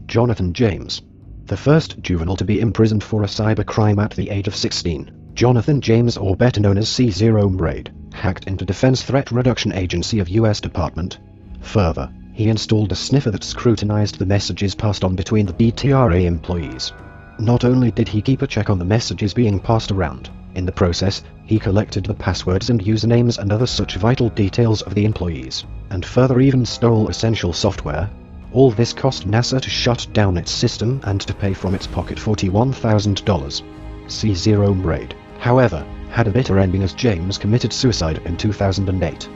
Jonathan James. The first juvenile to be imprisoned for a cybercrime at the age of 16, Jonathan James, or better known as C0 Braid, hacked into Defense Threat Reduction Agency of US Department. Further, he installed a sniffer that scrutinized the messages passed on between the DTRA employees. Not only did he keep a check on the messages being passed around, in the process, he collected the passwords and usernames and other such vital details of the employees, and further even stole essential software. All this cost NASA to shut down its system and to pay from its pocket $41,000. C0 Braid, however, had a bitter ending as James committed suicide in 2008.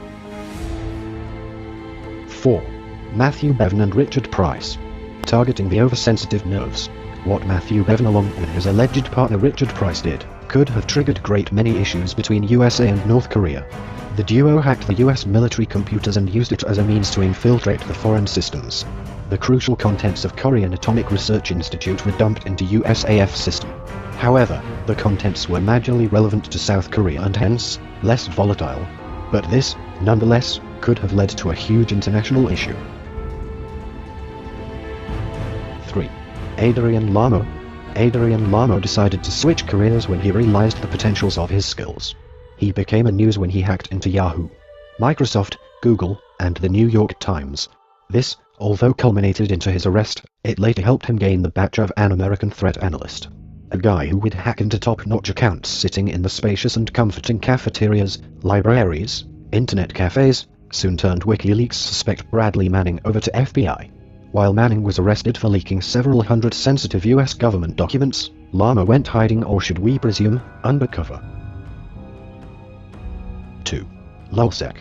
4. Mathew Bevan and Richard Pryce. Targeting the oversensitive nerves. What Mathew Bevan along with his alleged partner Richard Pryce did could have triggered great many issues between USA and North Korea. The duo hacked the US military computers and used it as a means to infiltrate the foreign systems. The crucial contents of Korean Atomic Research Institute were dumped into USAF system. However, the contents were majorly relevant to South Korea and hence, less volatile. But this, nonetheless, could have led to a huge international issue. 3. Adrian Lamo. Adrian Lamo decided to switch careers when he realized the potentials of his skills. He became a news when he hacked into Yahoo, Microsoft, Google, and the New York Times. This, although culminated into his arrest, it later helped him gain the badge of an American threat analyst. A guy who would hack into top-notch accounts sitting in the spacious and comforting cafeterias, libraries, internet cafes, soon turned WikiLeaks suspect Bradley Manning over to FBI. While Manning was arrested for leaking several hundred sensitive US government documents, Lamo went hiding, or should we presume, undercover. 2. LulzSec.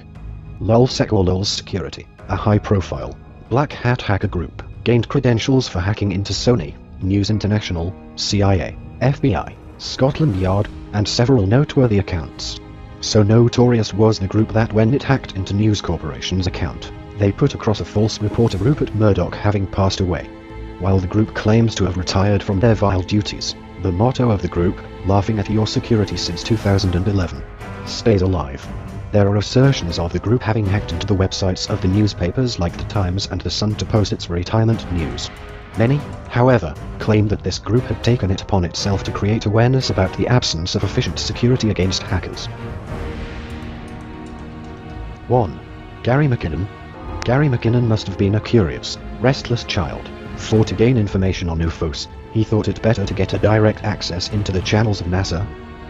LulzSec, or Lulz Security, a high-profile, black hat hacker group, gained credentials for hacking into Sony, News International, CIA, FBI, Scotland Yard, and several noteworthy accounts. So notorious was the group that when it hacked into News Corporation's account, they put across a false report of Rupert Murdoch having passed away. While the group claims to have retired from their vile duties, the motto of the group, laughing at your security since 2011, stays alive. There are assertions of the group having hacked into the websites of the newspapers like The Times and The Sun to post its retirement news. Many, however, claim that this group had taken it upon itself to create awareness about the absence of efficient security against hackers. 1. Gary McKinnon. Gary McKinnon must have been a curious, restless child, for to gain information on UFOs, he thought it better to get a direct access into the channels of NASA.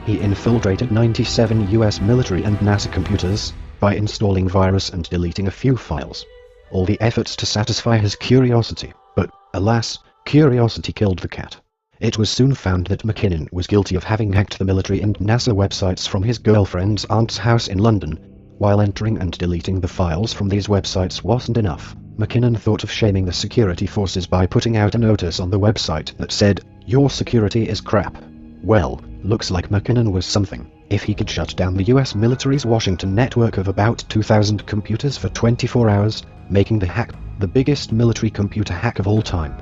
He infiltrated 97 US military and NASA computers, by installing virus and deleting a few files. All the efforts to satisfy his curiosity, but, alas, curiosity killed the cat. It was soon found that McKinnon was guilty of having hacked the military and NASA websites from his girlfriend's aunt's house in London. While entering and deleting the files from these websites wasn't enough, McKinnon thought of shaming the security forces by putting out a notice on the website that said, "Your security is crap." Well, looks like McKinnon was something, if he could shut down the US military's Washington network of about 2,000 computers for 24 hours, making the hack the biggest military computer hack of all time.